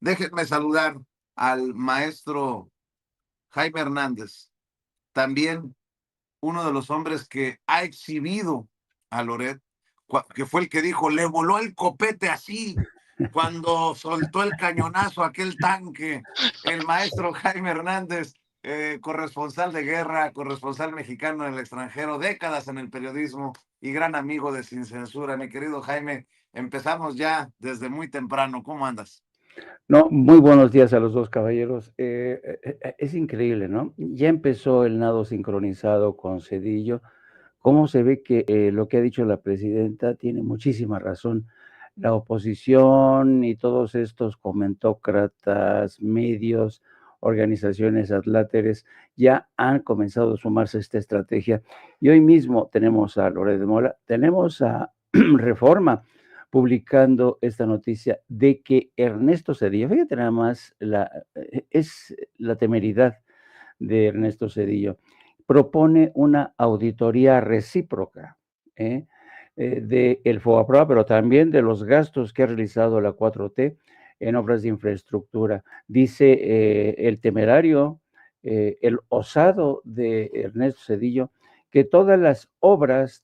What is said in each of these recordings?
Déjenme saludar al maestro Jaime Hernández, también uno de los hombres que ha exhibido a Loret, que fue el que dijo, le voló el copete así, cuando soltó el cañonazo a aquel tanque, el maestro Jaime Hernández, corresponsal de guerra, corresponsal mexicano en el extranjero, décadas en el periodismo y gran amigo de Sin Censura. Mi querido Jaime, empezamos ya desde muy temprano. ¿Cómo andas? No, muy buenos días a los dos caballeros. Es increíble, ¿no? Ya empezó el nado sincronizado con Cedillo. Cómo se ve que lo que ha dicho la presidenta tiene muchísima razón. La oposición y todos estos comentócratas, medios, organizaciones adláteres ya han comenzado a sumarse a esta estrategia. Y hoy mismo tenemos a Loret de Mola, tenemos a Reforma publicando esta noticia de que Ernesto Cedillo, fíjate nada más, es la temeridad de Ernesto Cedillo, propone una auditoría recíproca del FOBAPROA, pero también de los gastos que ha realizado la 4T en obras de infraestructura. Dice el temerario, el osado de Ernesto Cedillo, que todas las obras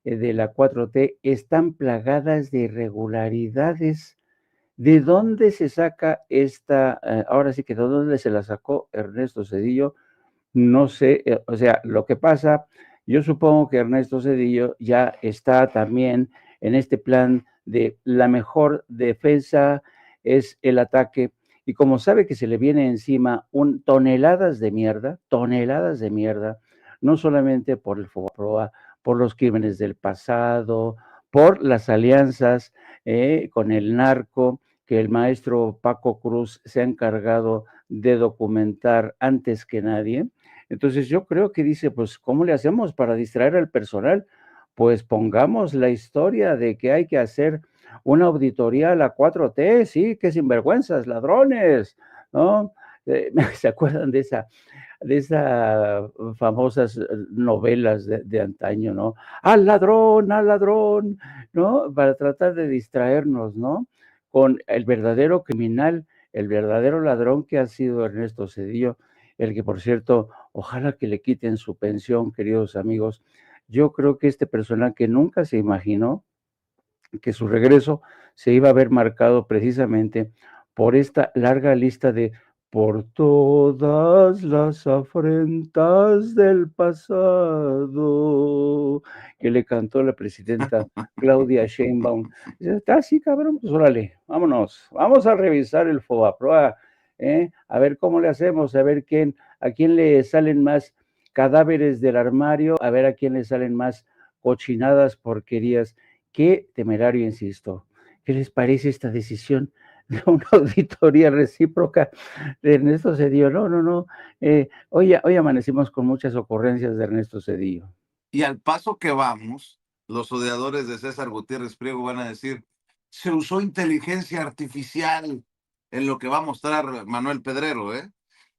de la 4T están plagadas de irregularidades. ¿De dónde se saca esta, ahora sí que de dónde se la sacó Ernesto Cedillo? No sé, o sea, lo que pasa, yo supongo que Ernesto Cedillo ya está también en este plan de la mejor defensa es el ataque, y como sabe que se le viene encima toneladas de mierda, no solamente por el FOBAPROA, por los crímenes del pasado, por las alianzas con el narco, que el maestro Paco Cruz se ha encargado de documentar antes que nadie. Entonces yo creo que dice, pues, ¿cómo le hacemos para distraer al personal? Pues pongamos la historia de que hay que hacer una auditoría a la 4T, sí, que sinvergüenzas, ladrones, ¿no? ¿Se acuerdan de esas famosas novelas de antaño, ¿no? Al ladrón, ¿no? Para tratar de distraernos, ¿no? Con el verdadero criminal, el verdadero ladrón que ha sido Ernesto Cedillo, el que, por cierto, ojalá que le quiten su pensión, queridos amigos. Yo creo que este personaje nunca se imaginó que su regreso se iba a ver marcado precisamente por esta larga lista de por todas las afrentas del pasado que le cantó la presidenta Claudia Sheinbaum. Dice, está así, cabrón, pues órale, vámonos, vamos a revisar el FOBAPROA, a ver cómo le hacemos, a quién le salen más cadáveres del armario, a ver a quién le salen más cochinadas, porquerías. Qué temerario, insisto. ¿Qué les parece esta decisión de una auditoría recíproca de Ernesto Cedillo? No, no, no. Hoy amanecimos con muchas ocurrencias de Ernesto Cedillo. Y al paso que vamos, los odiadores de César Gutiérrez Priego van a decir, se usó inteligencia artificial en lo que va a mostrar Manuel Pedrero, ¿eh?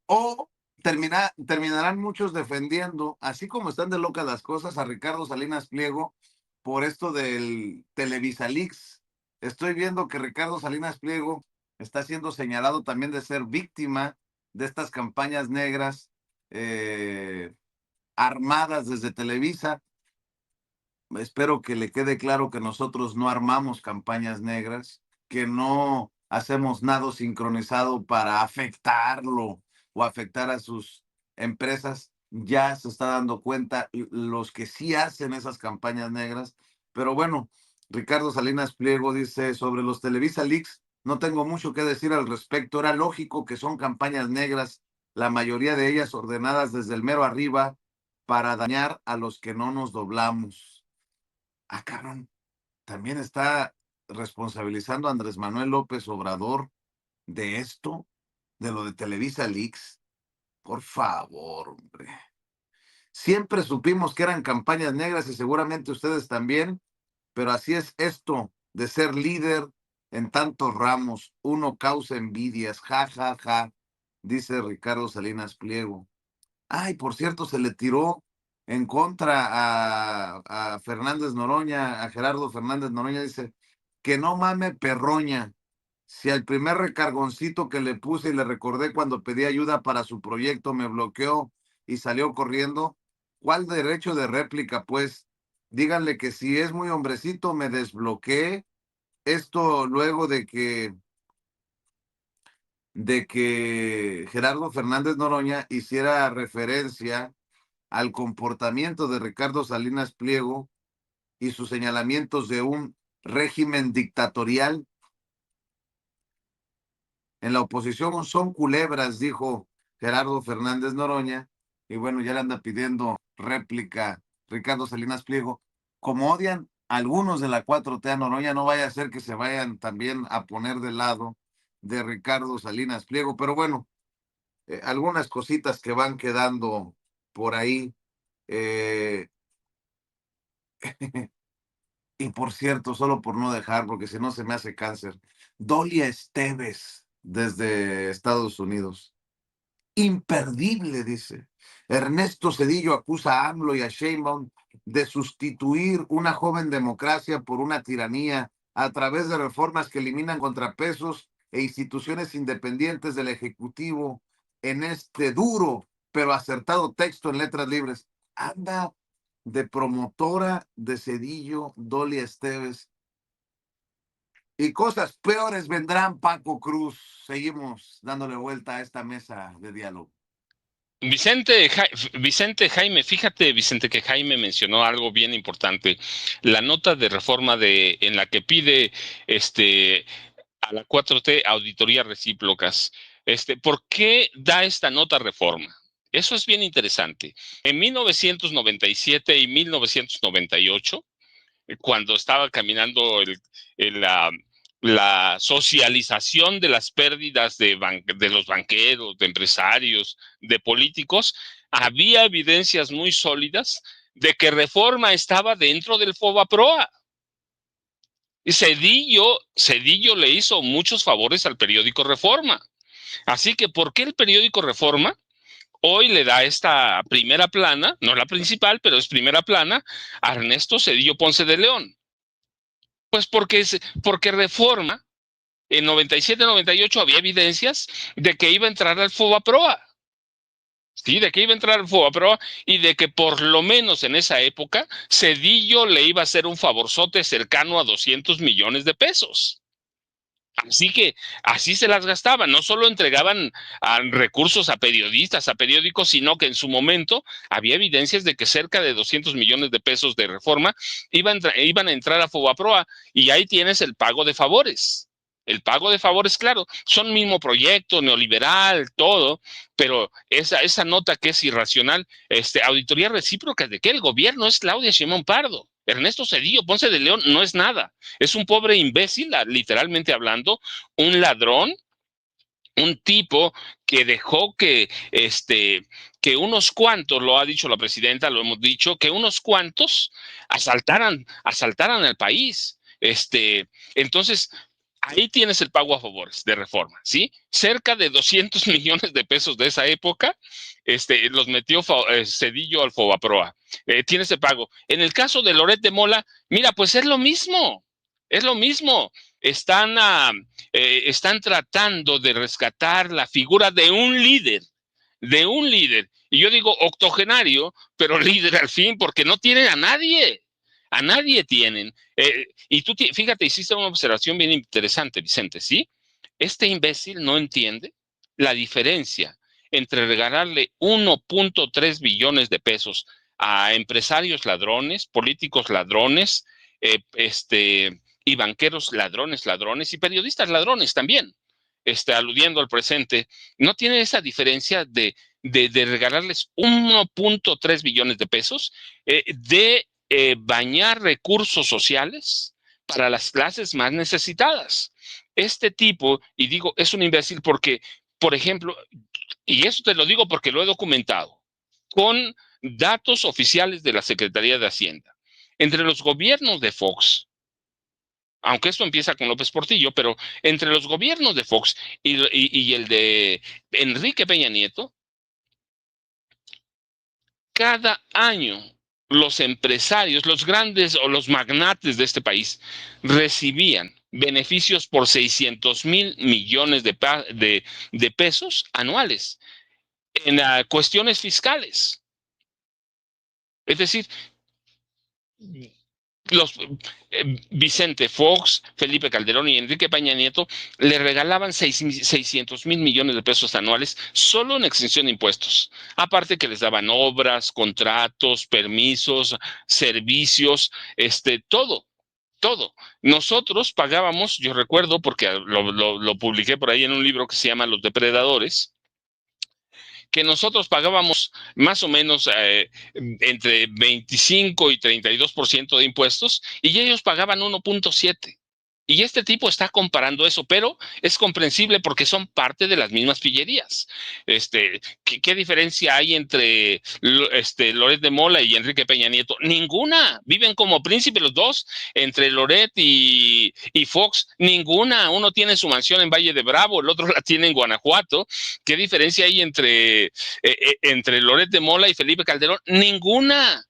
O terminarán muchos defendiendo, así como están de locas las cosas, a Ricardo Salinas Pliego por esto del Televisa Leaks. Estoy viendo que Ricardo Salinas Pliego está siendo señalado también de ser víctima de estas campañas negras armadas desde Televisa. Espero que le quede claro que nosotros no armamos campañas negras, que no hacemos nada sincronizado para afectarlo o afectar a sus empresas. Ya se está dando cuenta los que sí hacen esas campañas negras. Pero bueno, Ricardo Salinas Pliego dice sobre los Televisa Leaks, no tengo mucho que decir al respecto. Era lógico que son campañas negras, la mayoría de ellas ordenadas desde el mero arriba para dañar a los que no nos doblamos. Ah, cabrón, también está responsabilizando a Andrés Manuel López Obrador de esto, de lo de Televisa Leaks. Por favor, hombre. Siempre supimos que eran campañas negras y seguramente ustedes también, pero así es esto de ser líder en tantos ramos. Uno causa envidias, ja, ja, ja, dice Ricardo Salinas Pliego. Ay, por cierto, se le tiró en contra a Fernández Noroña, a Gerardo Fernández Noroña, dice que no mame perroña. Si al primer recargoncito que le puse y le recordé cuando pedí ayuda para su proyecto me bloqueó y salió corriendo, ¿cuál derecho de réplica, pues? Díganle que si es muy hombrecito me desbloqueé. Esto luego de que Gerardo Fernández Noroña hiciera referencia al comportamiento de Ricardo Salinas Pliego y sus señalamientos de un régimen dictatorial. En la oposición son culebras, dijo Gerardo Fernández Noroña, y bueno, ya le anda pidiendo réplica Ricardo Salinas Pliego. Como odian algunos de la 4T a Noroña, no vaya a ser que se vayan también a poner del lado de Ricardo Salinas Pliego, pero bueno, algunas cositas que van quedando por ahí. Eh, y por cierto, solo por no dejar, porque si no se me hace cáncer, Dolia Esteves desde Estados Unidos. Imperdible, dice. Ernesto Zedillo acusa a AMLO y a Sheinbaum de sustituir una joven democracia por una tiranía a través de reformas que eliminan contrapesos e instituciones independientes del Ejecutivo en este duro pero acertado texto en letras libres. Anda de promotora de Zedillo, Dolia Esteves. Y cosas peores vendrán, Paco Cruz. Seguimos dándole vuelta a esta mesa de diálogo. Vicente Jaime, fíjate, Vicente, que Jaime mencionó algo bien importante. La nota de reforma en la que pide a la 4T auditorías recíprocas. ¿Por qué da esta nota reforma? Eso es bien interesante. En 1997 y 1998, cuando estaba caminando la socialización de las pérdidas de los banqueros, de empresarios, de políticos, había evidencias muy sólidas de que Reforma estaba dentro del FOBAPROA. Y Zedillo le hizo muchos favores al periódico Reforma. Así que, ¿por qué el periódico Reforma hoy le da esta primera plana, no la principal, pero es primera plana, a Ernesto Zedillo Ponce de León? Pues porque Reforma, en 97-98 había evidencias de que iba a entrar al FOBAPROA. Sí, de que iba a entrar al FOBAPROA y de que por lo menos en esa época Zedillo le iba a hacer un favorzote cercano a 200 millones de pesos. Así que así se las gastaban, no solo entregaban recursos a periodistas, a periódicos, sino que en su momento había evidencias de que cerca de 200 millones de pesos de Reforma iban a entrar a FOBAPROA, y ahí tienes el pago de favores. El pago de favores, claro, son mismo proyecto, neoliberal, todo, pero esa nota que es irracional, auditoría recíproca, ¿de qué? El gobierno es Claudia Sheinbaum Pardo. Ernesto Zedillo Ponce de León no es nada. Es un pobre imbécil, literalmente hablando, un ladrón, un tipo que dejó que unos cuantos, lo ha dicho la presidenta, lo hemos dicho, que unos cuantos asaltaran al país. Entonces, ahí tienes el pago a favores de Reforma, ¿sí? Cerca de 200 millones de pesos de esa época, los metió Zedillo al FOBAPROA. Tienes el pago. En el caso de Loret de Mola, mira, pues es lo mismo. Es lo mismo. Están tratando de rescatar la figura de un líder, y yo digo octogenario, pero líder al fin, porque no tienen a nadie tienen. Y tú, fíjate, hiciste una observación bien interesante, Vicente, ¿sí? Este imbécil no entiende la diferencia entre regalarle 1.3 billones de pesos a empresarios ladrones, políticos ladrones, y banqueros ladrones, y periodistas ladrones también, aludiendo al presente. No tiene esa diferencia de regalarles 1.3 billones de pesos, de bañar recursos sociales para las clases más necesitadas. Este tipo, y digo, es un imbécil porque, por ejemplo, y eso te lo digo porque lo he documentado, con datos oficiales de la Secretaría de Hacienda. Entre los gobiernos de Fox, aunque esto empieza con López Portillo, pero entre los gobiernos de Fox y el de Enrique Peña Nieto, cada año los empresarios, los grandes o los magnates de este país recibían beneficios por 600,000 millones de pesos anuales en cuestiones fiscales. Es decir, Vicente Fox, Felipe Calderón y Enrique Peña Nieto le regalaban 600,000 millones de pesos anuales solo en exención de impuestos. Aparte que les daban obras, contratos, permisos, servicios, todo. Nosotros pagábamos, yo recuerdo, porque lo publiqué por ahí en un libro que se llama Los Depredadores, que nosotros pagábamos más o menos entre 25 y 32% de impuestos y ellos pagaban 1.7%. Y este tipo está comparando eso, pero es comprensible porque son parte de las mismas pillerías. ¿Qué diferencia hay entre Loret de Mola y Enrique Peña Nieto? Ninguna. Viven como príncipes los dos. Entre Loret y Fox, ninguna. Uno tiene su mansión en Valle de Bravo, el otro la tiene en Guanajuato. ¿Qué diferencia hay entre Loret de Mola y Felipe Calderón? Ninguna.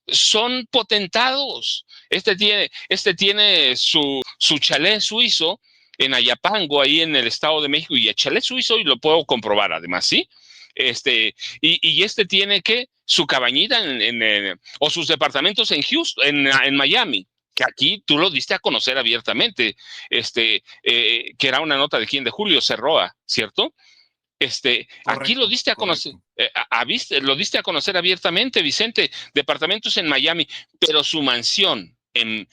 Son potentados. Este tiene su chalet suizo en Ayapango, ahí en el Estado de México, y el chalet suizo, y lo puedo comprobar además, ¿sí? Y tiene que su cabañita o sus departamentos en Houston, en Miami, que aquí tú lo diste a conocer abiertamente, que era una nota de quién, de Julio Cerroa, ¿cierto? Aquí lo diste a conocer, lo diste a conocer abiertamente, Vicente, departamentos en Miami, pero su mansión en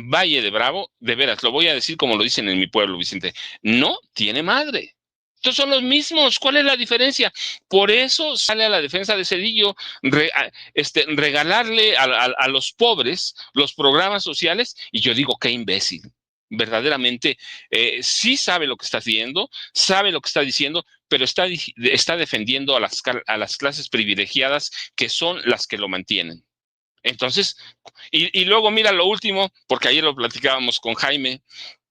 Valle de Bravo, de veras, lo voy a decir como lo dicen en mi pueblo, Vicente, no tiene madre. Estos son los mismos. ¿Cuál es la diferencia? Por eso sale a la defensa de Zedillo regalarle a los pobres los programas sociales, y yo digo, qué imbécil. Verdaderamente, sí sabe lo que está haciendo, sabe lo que está diciendo, pero está defendiendo a las clases privilegiadas, que son las que lo mantienen. Entonces, y luego mira lo último, porque ayer lo platicábamos con Jaime,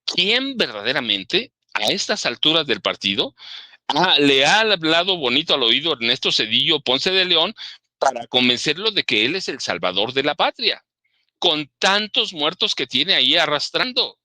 ¿quién verdaderamente a estas alturas del partido le ha hablado bonito al oído a Ernesto Zedillo Ponce de León para convencerlo de que él es el salvador de la patria, con tantos muertos que tiene ahí arrastrando?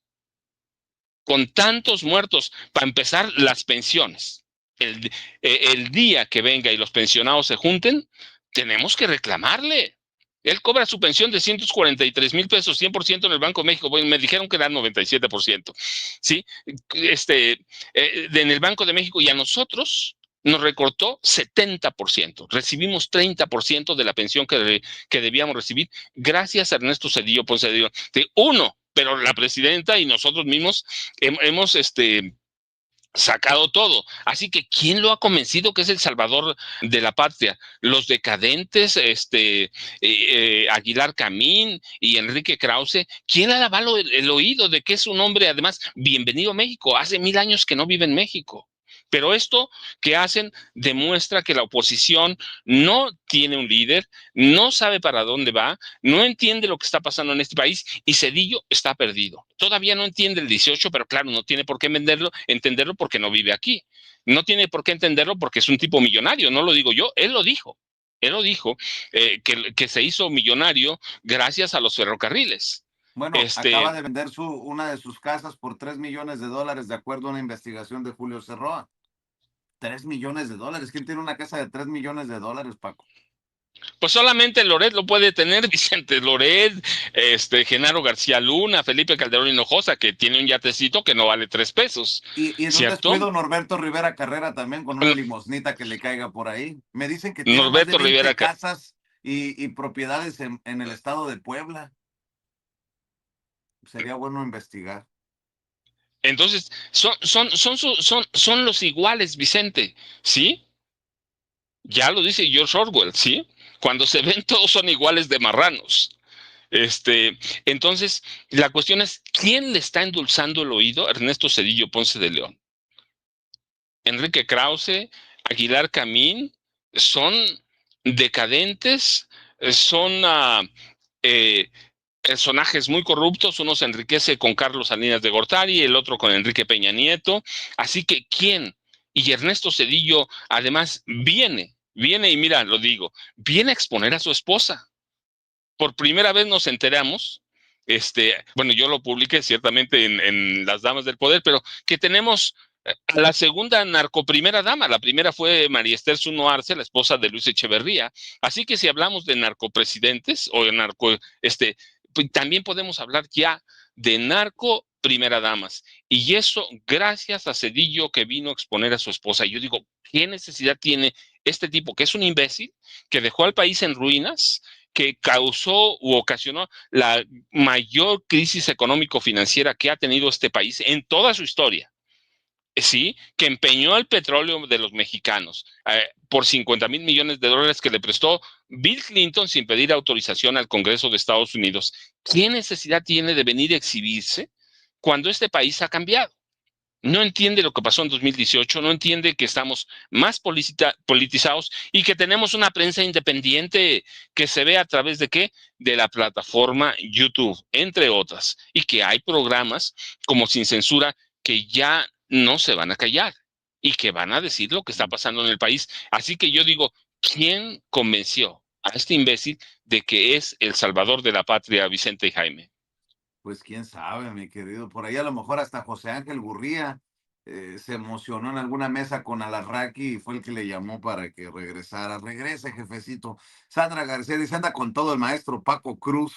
Con tantos muertos, para empezar, las pensiones. El día que venga y los pensionados se junten, tenemos que reclamarle. Él cobra su pensión de 143,000 pesos, 100% en el Banco de México. Bueno, me dijeron que era 97%, ¿sí? En el Banco de México, y a nosotros nos recortó 70%. Recibimos 30% de la pensión que debíamos recibir, gracias a Ernesto Zedillo Ponce de León. Pero la presidenta y nosotros mismos hemos sacado todo. Así que, ¿quién lo ha convencido que es el salvador de la patria? Los decadentes, Aguilar Camín y Enrique Krause. ¿Quién ha lavado el oído de que es un hombre, además, bienvenido a México? Hace 1000 años que no vive en México. Pero esto que hacen demuestra que la oposición no tiene un líder, no sabe para dónde va, no entiende lo que está pasando en este país, y Zedillo está perdido. Todavía no entiende el 18, pero claro, no tiene por qué entenderlo porque no vive aquí. No tiene por qué entenderlo porque es un tipo millonario, no lo digo yo, él lo dijo. Él lo dijo, que se hizo millonario gracias a los ferrocarriles. Bueno, acaba de vender una de sus casas por $3 millones, de acuerdo a una investigación de Julio Cerroa. $3 millones. ¿Quién tiene una casa de $3 millones, Paco? Pues solamente Loret lo puede tener, Vicente. Loret, Genaro García Luna, Felipe Calderón Hinojosa, que tiene un yatecito que no vale 3 pesos. Y en un descuido, Norberto Rivera Carrera también, con una limosnita que le caiga por ahí. Me dicen que tiene más de 20 casas y propiedades en el estado de Puebla. Sería bueno investigar. Entonces, son los iguales, Vicente, ¿sí? Ya lo dice George Orwell, ¿sí? Cuando se ven, todos son iguales de marranos. Entonces, la cuestión es, ¿quién le está endulzando el oído a Ernesto Zedillo Ponce de León? Enrique Krause, Aguilar Camín, son decadentes, son personajes muy corruptos. Uno se enriquece con Carlos Salinas de Gortari, el otro con Enrique Peña Nieto. Así que, ¿quién? Y Ernesto Zedillo, además, viene, y mira, lo digo, viene a exponer a su esposa. Por primera vez nos enteramos bueno, yo lo publiqué ciertamente en Las Damas del Poder, pero que tenemos a la segunda narcoprimera dama. La primera fue María Esther Zuno Arce, la esposa de Luis Echeverría. Así que si hablamos de narcopresidentes o de pues también podemos hablar ya de narco primera damas. Y eso gracias a Zedillo, que vino a exponer a su esposa. Y yo digo, ¿qué necesidad tiene este tipo, que es un imbécil, que dejó al país en ruinas, que causó u ocasionó la mayor crisis económico-financiera que ha tenido este país en toda su historia? Sí, que empeñó el petróleo de los mexicanos por 50,000 millones de dólares que le prestó Bill Clinton sin pedir autorización al Congreso de Estados Unidos. ¿Qué necesidad tiene de venir a exhibirse cuando este país ha cambiado? No entiende lo que pasó en 2018, no entiende que estamos más politizados y que tenemos una prensa independiente que se ve a través de ¿qué? De la plataforma YouTube, entre otras, y que hay programas como Sin Censura que ya no se van a callar y que van a decir lo que está pasando en el país. Así que yo digo, ¿quién convenció a este imbécil de que es el salvador de la patria, Vicente y Jaime? Pues quién sabe, mi querido. Por ahí a lo mejor hasta José Ángel Gurría se emocionó en alguna mesa con Alarraqui y fue el que le llamó para que regresara. Regrese, jefecito. Sandra García dice, anda con todo el maestro Paco Cruz.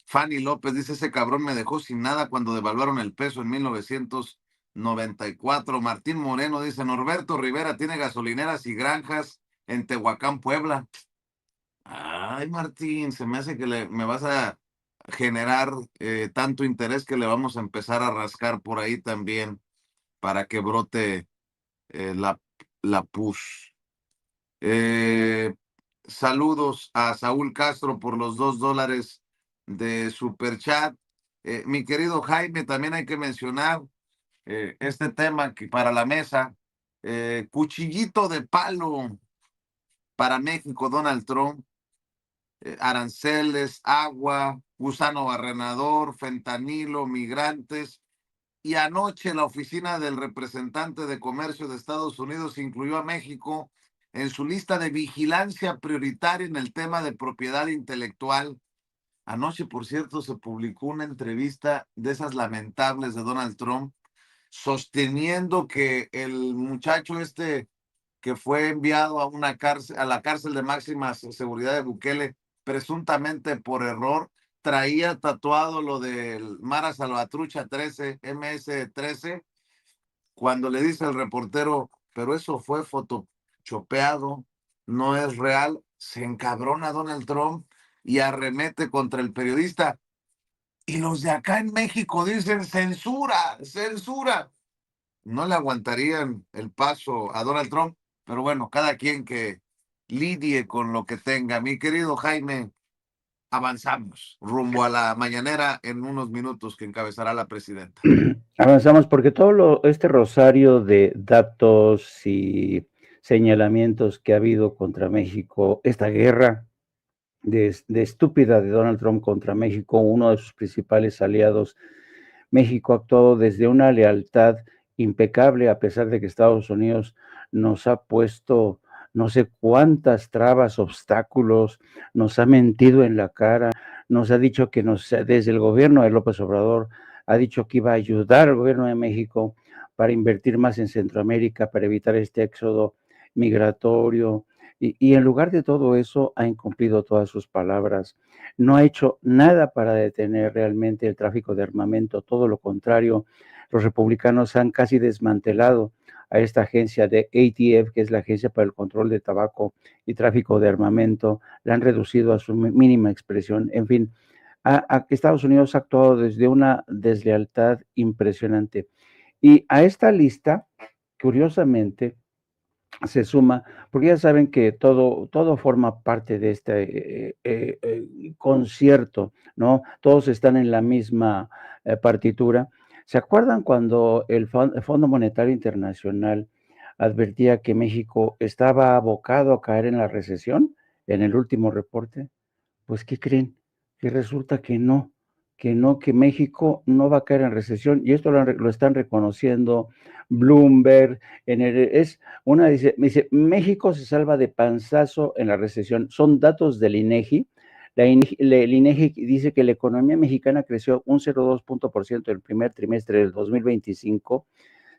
Fanny López dice, ese cabrón me dejó sin nada cuando devaluaron el peso en 1994. Martín Moreno dice, Norberto Rivera tiene gasolineras y granjas en Tehuacán, Puebla. Ay, Martín, se me hace que me vas a generar tanto interés que le vamos a empezar a rascar por ahí también para que brote la pus. Saludos a Saúl Castro por los $2 de Superchat. Mi querido Jaime, también hay que mencionar este tema que para la mesa, cuchillito de palo para México, Donald Trump. Aranceles, agua, gusano barrenador, fentanilo, migrantes. Y anoche la oficina del representante de comercio de Estados Unidos incluyó a México en su lista de vigilancia prioritaria en el tema de propiedad intelectual. Anoche, por cierto, se publicó una entrevista de esas lamentables de Donald Trump, sosteniendo que el muchacho que fue enviado a la cárcel de máxima seguridad de Bukele, presuntamente por error, traía tatuado lo del Mara Salvatrucha 13, MS-13, cuando le dice al reportero, pero eso fue photoshopeado, no es real, se encabrona Donald Trump y arremete contra el periodista. Y los de acá en México dicen, censura, censura. No le aguantarían el paso a Donald Trump, pero bueno, cada quien que lidie con lo que tenga. Mi querido Jaime, avanzamos rumbo a la mañanera en unos minutos que encabezará la presidenta. Avanzamos porque este rosario de datos y señalamientos que ha habido contra México, esta guerra de estúpida de Donald Trump contra México, uno de sus principales aliados, México ha actuado desde una lealtad impecable, a pesar de que Estados Unidos nos ha puesto no sé cuántas trabas, obstáculos, nos ha mentido en la cara, nos ha dicho que desde el gobierno de López Obrador ha dicho que iba a ayudar al gobierno de México para invertir más en Centroamérica, para evitar este éxodo migratorio, y en lugar de todo eso ha incumplido todas sus palabras, no ha hecho nada para detener realmente el tráfico de armamento, todo lo contrario, los republicanos han casi desmantelado a esta agencia de ATF, que es la Agencia para el Control de Tabaco y Tráfico de Armamento, la han reducido a su mínima expresión. En fin, Estados Unidos ha actuado desde una deslealtad impresionante. Y a esta lista, curiosamente, se suma, porque ya saben que todo forma parte de este concierto, ¿no? Todos están en la misma partitura. ¿Se acuerdan cuando el Fondo Monetario Internacional advertía que México estaba abocado a caer en la recesión en el último reporte? Pues, ¿qué creen? Que resulta que México no va a caer en recesión, y esto lo están reconociendo Bloomberg, dice, México se salva de panzazo en la recesión, son datos del INEGI, El INEGI dice que la economía mexicana creció un 0,2% el primer trimestre del 2025,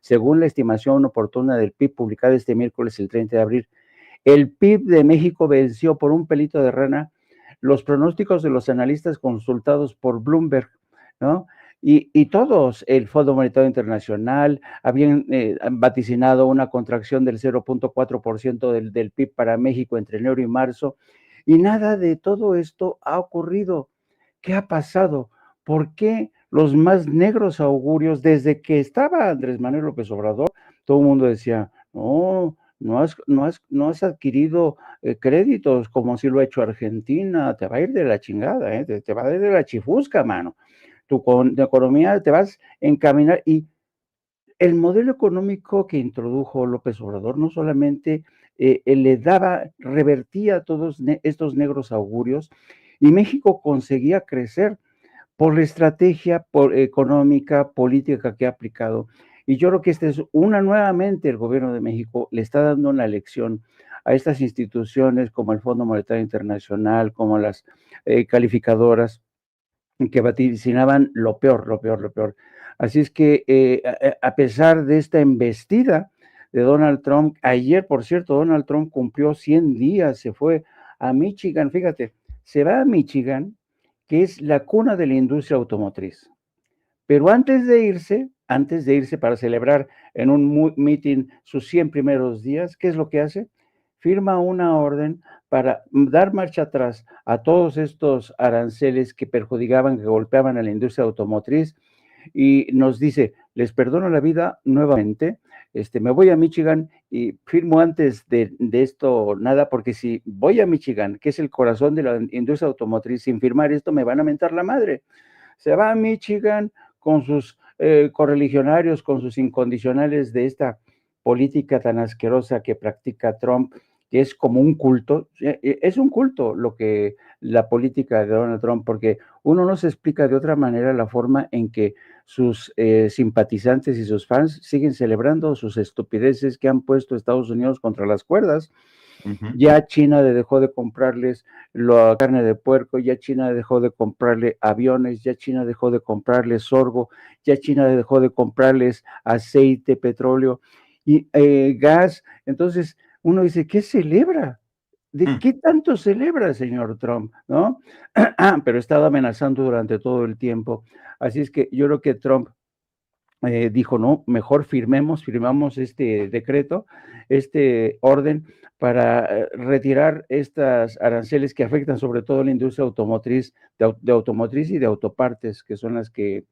según la estimación oportuna del PIB publicada este miércoles, el 30 de abril. El PIB de México venció por un pelito de rana los pronósticos de los analistas consultados por Bloomberg, ¿no? Y todos, el Fondo Monetario Internacional, habían vaticinado una contracción del 0,4% del PIB para México entre enero y marzo, y nada de todo esto ha ocurrido. ¿Qué ha pasado? ¿Por qué los más negros augurios, desde que estaba Andrés Manuel López Obrador, todo el mundo decía, no has adquirido créditos como si lo ha hecho Argentina, te va a ir de la chingada, te va a ir de la chifusca, mano. Tu economía te vas a encaminar, y el modelo económico que introdujo López Obrador no solamente le daba, revertía todos estos negros augurios, y México conseguía crecer por la estrategia económica, política que ha aplicado. Y yo creo que nuevamente el gobierno de México le está dando una lección a estas instituciones como el Fondo Monetario Internacional, como las calificadoras, que vaticinaban lo peor, lo peor, lo peor. Así es que a pesar de esta embestida de Donald Trump, ayer, por cierto, Donald Trump cumplió 100 días, se fue a Michigan, fíjate, se va a Michigan, que es la cuna de la industria automotriz. Pero antes de irse para celebrar en un meeting sus 100 primeros días, ¿qué es lo que hace? Firma una orden para dar marcha atrás a todos estos aranceles que perjudicaban, que golpeaban a la industria automotriz, y nos dice, les perdono la vida nuevamente, me voy a Michigan y firmo antes de esto nada, porque si voy a Michigan, que es el corazón de la industria automotriz, sin firmar esto me van a mentar la madre. Se va a Michigan con sus correligionarios, con sus incondicionales de esta política tan asquerosa que practica Trump, que es como un culto. Es un culto lo que la política de Donald Trump, porque uno no se explica de otra manera la forma en que sus simpatizantes y sus fans siguen celebrando sus estupideces que han puesto Estados Unidos contra las cuerdas. Ya China dejó de comprarles la carne de puerco, ya China dejó de comprarle aviones, ya China dejó de comprarles sorgo, ya China dejó de comprarles aceite, petróleo y gas. Entonces uno dice, ¿qué celebra? ¿De qué tanto celebra, señor Trump? ¿No? Pero ha estado amenazando durante todo el tiempo. Así es que yo creo que Trump dijo, no, mejor firmamos este decreto, este orden, para retirar estas aranceles que afectan sobre todo a la industria automotriz, de automotriz y de autopartes, que son las que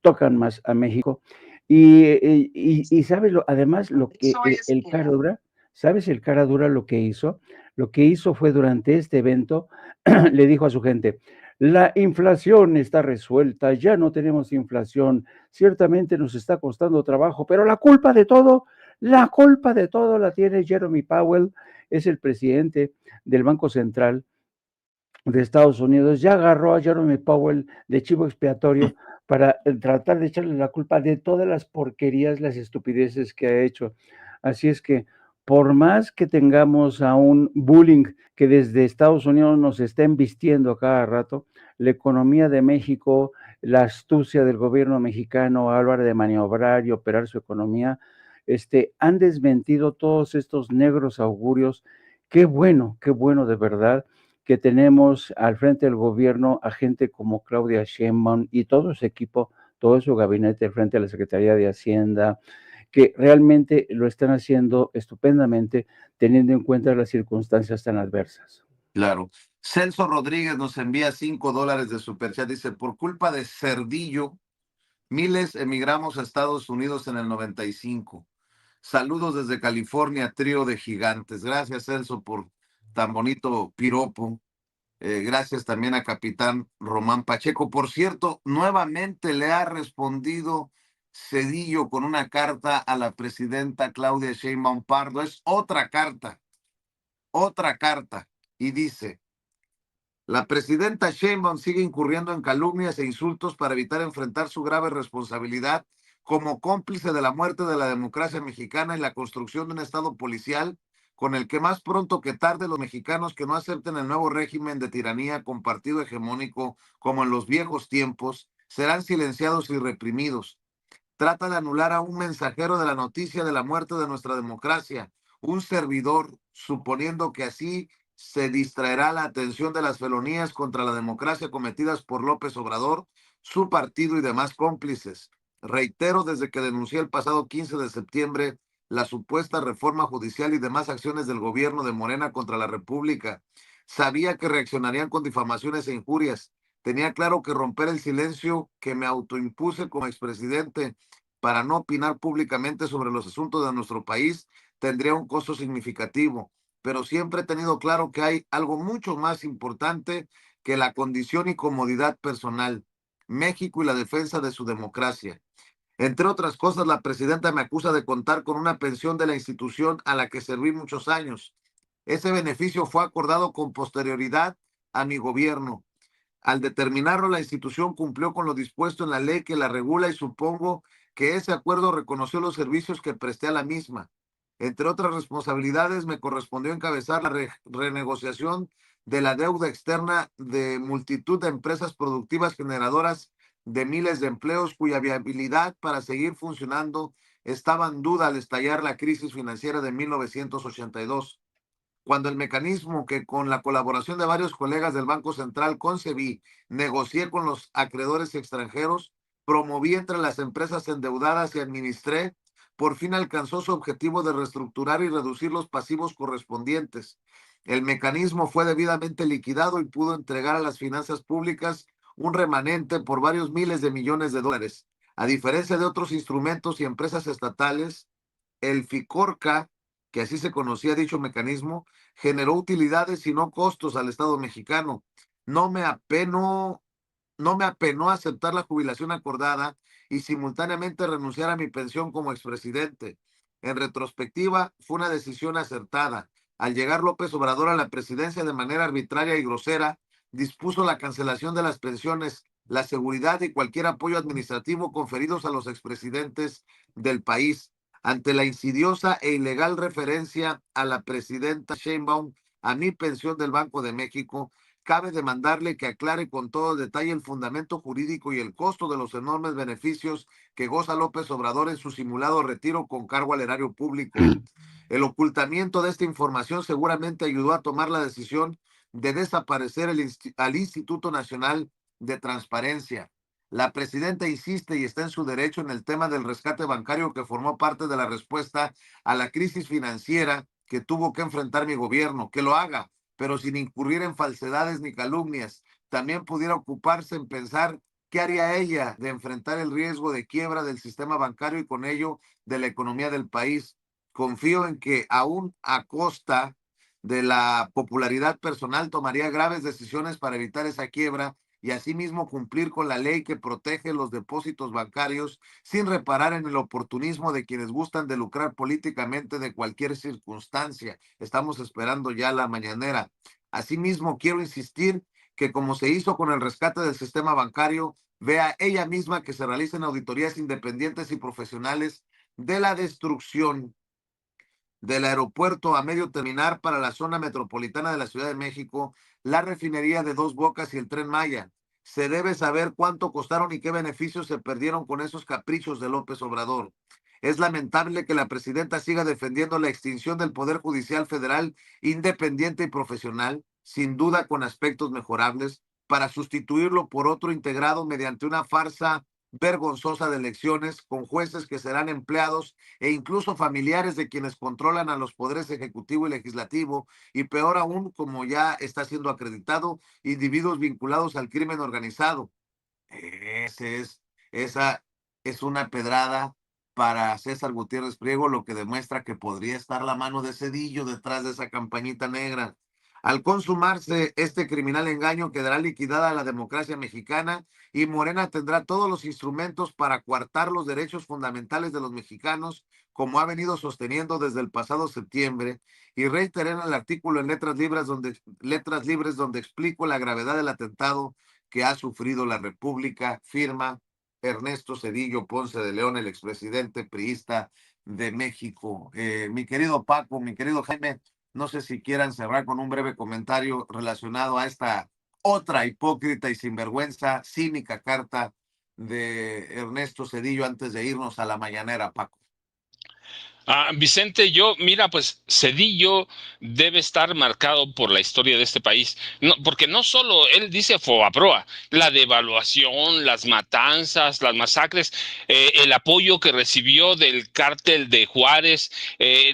tocan más a México. Y sabes, además, lo que el cara dura, ¿sabes el cara dura lo que hizo? Lo que hizo fue durante este evento, le dijo a su gente, la inflación está resuelta, ya no tenemos inflación, ciertamente nos está costando trabajo, pero la culpa de todo la tiene Jeremy Powell, es el presidente del Banco Central de Estados Unidos. Ya agarró a Jeremy Powell de chivo expiatorio para tratar de echarle la culpa de todas las porquerías, las estupideces que ha hecho. Así es que, por más que tengamos a un bullying que desde Estados Unidos nos está embistiendo a cada rato, la economía de México, la astucia del gobierno mexicano a la hora de maniobrar y operar su economía, han desmentido todos estos negros augurios. Qué bueno de verdad que tenemos al frente del gobierno a gente como Claudia Sheinbaum y todo su equipo, todo su gabinete frente a la Secretaría de Hacienda, que realmente lo están haciendo estupendamente, teniendo en cuenta las circunstancias tan adversas. Claro. Celso Rodríguez nos envía $5 de superchat. Dice, por culpa de Cerdillo, miles emigramos a Estados Unidos en el 95. Saludos desde California, trío de gigantes. Gracias, Celso, por tan bonito piropo. Gracias también a Capitán Román Pacheco. Por cierto, nuevamente le ha respondido Cedillo con una carta a la presidenta Claudia Sheinbaum Pardo. Es otra carta. Y dice, la presidenta Sheinbaum sigue incurriendo en calumnias e insultos para evitar enfrentar su grave responsabilidad como cómplice de la muerte de la democracia mexicana y la construcción de un Estado policial con el que más pronto que tarde los mexicanos que no acepten el nuevo régimen de tiranía con partido hegemónico como en los viejos tiempos serán silenciados y reprimidos. Trata de anular a un mensajero de la noticia de la muerte de nuestra democracia, un servidor, suponiendo que así se distraerá la atención de las felonías contra la democracia cometidas por López Obrador, su partido y demás cómplices. Reitero, desde que denuncié el pasado 15 de septiembre la supuesta reforma judicial y demás acciones del gobierno de Morena contra la República, sabía que reaccionarían con difamaciones e injurias. Tenía claro que romper el silencio que me autoimpuse como expresidente para no opinar públicamente sobre los asuntos de nuestro país tendría un costo significativo, pero siempre he tenido claro que hay algo mucho más importante que la condición y comodidad personal, México y la defensa de su democracia. Entre otras cosas, la presidenta me acusa de contar con una pensión de la institución a la que serví muchos años. Ese beneficio fue acordado con posterioridad a mi gobierno. Al determinarlo, la institución cumplió con lo dispuesto en la ley que la regula y supongo que ese acuerdo reconoció los servicios que presté a la misma. Entre otras responsabilidades, me correspondió encabezar la renegociación de la deuda externa de multitud de empresas productivas generadoras de miles de empleos cuya viabilidad para seguir funcionando estaba en duda al estallar la crisis financiera de 1982, cuando el mecanismo que con la colaboración de varios colegas del Banco Central concebí, negocié con los acreedores extranjeros, promoví entre las empresas endeudadas y administré, por fin alcanzó su objetivo de reestructurar y reducir los pasivos correspondientes. El mecanismo fue debidamente liquidado y pudo entregar a las finanzas públicas un remanente por varios miles de millones de dólares. A diferencia de otros instrumentos y empresas estatales, el FICORCA, que así se conocía dicho mecanismo, generó utilidades y no costos al Estado mexicano. No me apenó, no me apenó aceptar la jubilación acordada y simultáneamente renunciar a mi pensión como expresidente. En retrospectiva, fue una decisión acertada. Al llegar López Obrador a la presidencia de manera arbitraria y grosera, dispuso la cancelación de las pensiones, la seguridad y cualquier apoyo administrativo conferidos a los expresidentes del país. Ante la insidiosa e ilegal referencia a la presidenta Sheinbaum a mi pensión del Banco de México, cabe demandarle que aclare con todo detalle el fundamento jurídico y el costo de los enormes beneficios que goza López Obrador en su simulado retiro con cargo al erario público. El ocultamiento de esta información seguramente ayudó a tomar la decisión de desaparecer al Instituto Nacional de Transparencia. La presidenta insiste y está en su derecho en el tema del rescate bancario que formó parte de la respuesta a la crisis financiera que tuvo que enfrentar mi gobierno. Que lo haga, pero sin incurrir en falsedades ni calumnias. También pudiera ocuparse en pensar qué haría ella de enfrentar el riesgo de quiebra del sistema bancario y con ello de la economía del país. Confío en que aún a costa de la popularidad personal tomaría graves decisiones para evitar esa quiebra y asimismo cumplir con la ley que protege los depósitos bancarios sin reparar en el oportunismo de quienes gustan de lucrar políticamente de cualquier circunstancia. Estamos esperando ya la mañanera. Asimismo, quiero insistir que como se hizo con el rescate del sistema bancario, vea ella misma que se realicen auditorías independientes y profesionales de la destrucción del aeropuerto a medio terminar para la zona metropolitana de la Ciudad de México, la refinería de Dos Bocas y el Tren Maya. Se debe saber cuánto costaron y qué beneficios se perdieron con esos caprichos de López Obrador. Es lamentable que la presidenta siga defendiendo la extinción del Poder Judicial Federal independiente y profesional, sin duda con aspectos mejorables, para sustituirlo por otro integrado mediante una farsa vergonzosa de elecciones con jueces que serán empleados e incluso familiares de quienes controlan a los poderes ejecutivo y legislativo, y peor aún, como ya está siendo acreditado, individuos vinculados al crimen organizado. Esa es una pedrada para César Gutiérrez Priego, lo que demuestra que podría estar la mano de Cedillo detrás de esa campañita negra. Al consumarse este criminal engaño, quedará liquidada la democracia mexicana y Morena tendrá todos los instrumentos para coartar los derechos fundamentales de los mexicanos, como ha venido sosteniendo desde el pasado septiembre, y reiteré en el artículo en Letras Libres donde explico la gravedad del atentado que ha sufrido la República, firma Ernesto Zedillo Ponce de León, el expresidente priista de México. Mi querido Paco, mi querido Jaime, no sé si quieran cerrar con un breve comentario relacionado a esta otra hipócrita y sinvergüenza, cínica carta de Ernesto Zedillo antes de irnos a la mañanera, Paco. Vicente, mira, pues Zedillo debe estar marcado por la historia de este país, porque no solo él dice fobaproa, la devaluación, las matanzas, las masacres, el apoyo que recibió del cártel de Juárez,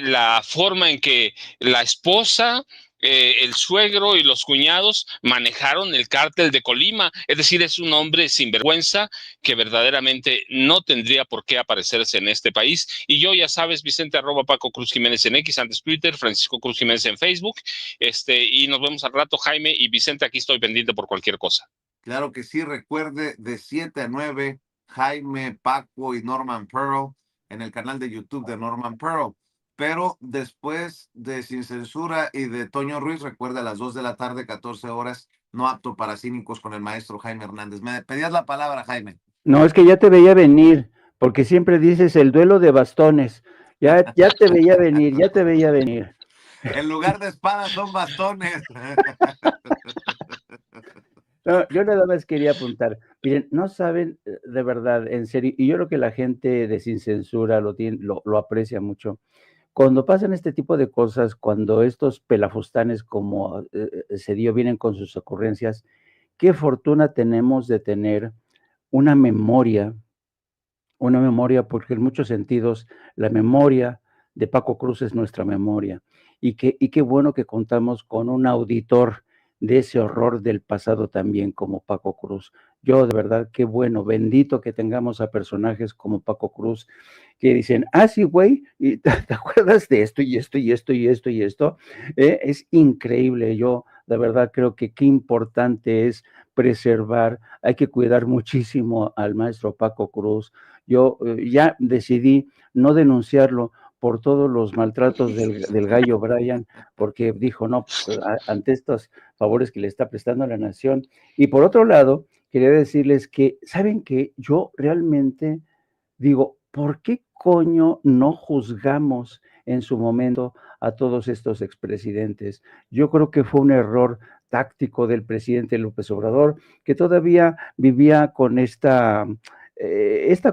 la forma en que la esposa, el suegro y los cuñados manejaron el cártel de Colima. Es decir, es un hombre sinvergüenza que verdaderamente no tendría por qué aparecerse en este país. Y yo, ya sabes, Vicente, @ Paco Cruz Jiménez en X, antes Twitter, Francisco Cruz Jiménez en Facebook. Y nos vemos al rato, Jaime y Vicente, aquí estoy pendiente por cualquier cosa. Claro que sí, recuerde, de 7 a 9, Jaime, Paco y Norman Pearl en el canal de YouTube de Norman Pearl. Pero después de Sin Censura y de Toño Ruiz, recuerda, a las 2 de la tarde, 14 horas, No Apto para Cínicos con el maestro Jaime Hernández. Me pedías la palabra, Jaime. No, es que ya te veía venir, porque siempre dices el duelo de bastones. Ya te veía venir, ya te veía venir. En lugar de espadas son bastones. No, yo nada más quería apuntar. Miren, no saben, de verdad, en serio, y yo creo que la gente de Sin Censura lo aprecia mucho. Cuando pasan este tipo de cosas, cuando estos pelafustanes como Zedillo vienen con sus ocurrencias, qué fortuna tenemos de tener una memoria, porque en muchos sentidos la memoria de Paco Cruz es nuestra memoria. Y qué bueno que contamos con un auditor de ese horror del pasado también como Paco Cruz. Yo de verdad, qué bueno, bendito que tengamos a personajes como Paco Cruz que dicen, sí, güey, y te acuerdas de esto y esto y esto y esto y esto. Es increíble. Yo de verdad creo que qué importante es preservar, hay que cuidar muchísimo al maestro Paco Cruz. Yo ya decidí no denunciarlo por todos los maltratos del gallo Brian, porque dijo, no, pues, ante estos favores que le está prestando a la nación. Y por otro lado, quería decirles que, ¿saben qué? Yo realmente digo, ¿por qué coño no juzgamos en su momento a todos estos expresidentes? Yo creo que fue un error táctico del presidente López Obrador, que todavía vivía con esta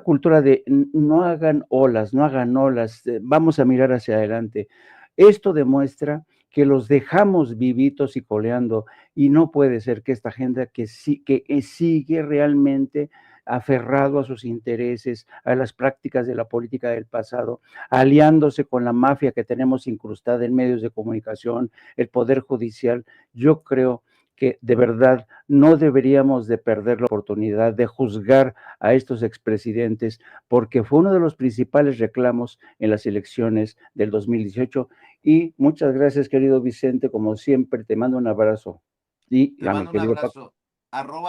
cultura de no hagan olas, vamos a mirar hacia adelante. Esto demuestra que los dejamos vivitos y coleando, y no puede ser que esta gente que sigue realmente aferrado a sus intereses, a las prácticas de la política del pasado, aliándose con la mafia que tenemos incrustada en medios de comunicación, el Poder Judicial. Yo creo que de verdad no deberíamos de perder la oportunidad de juzgar a estos expresidentes, porque fue uno de los principales reclamos en las elecciones del 2018. Y muchas gracias, querido Vicente, como siempre, te mando un abrazo. Y Le mando un querido abrazo.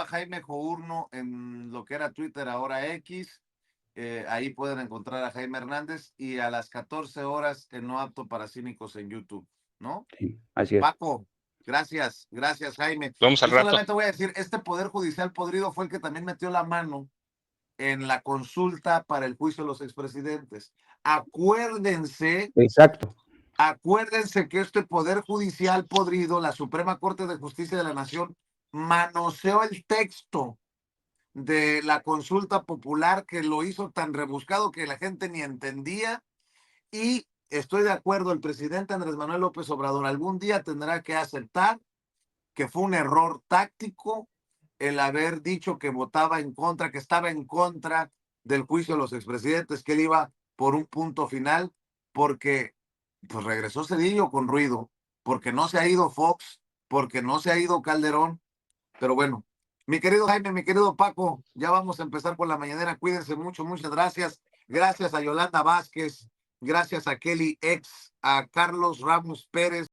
@Jaime Journo en lo que era Twitter, ahora X. Ahí pueden encontrar a Jaime Hernández, y a las 14 horas en No Apto para Cínicos en YouTube, ¿no? Sí, así es. Paco, gracias, Jaime. Vamos al Y rato. solamente voy a decir, este Poder Judicial podrido fue el que también metió la mano en la consulta para el juicio de los expresidentes. Acuérdense que este Poder Judicial podrido, la Suprema Corte de Justicia de la Nación, manoseó el texto de la consulta popular, que lo hizo tan rebuscado que la gente ni entendía. Y estoy de acuerdo, el presidente Andrés Manuel López Obrador algún día tendrá que aceptar que fue un error táctico el haber dicho que votaba en contra, que estaba en contra del juicio de los expresidentes, que él iba por un punto final, porque pues regresó Zedillo con ruido, porque no se ha ido Fox, porque no se ha ido Calderón. Pero bueno, mi querido Jaime, mi querido Paco, ya vamos a empezar con la mañanera. Cuídense mucho, muchas gracias. Gracias a Yolanda Vázquez, gracias a Kelly X, a Carlos Ramos Pérez.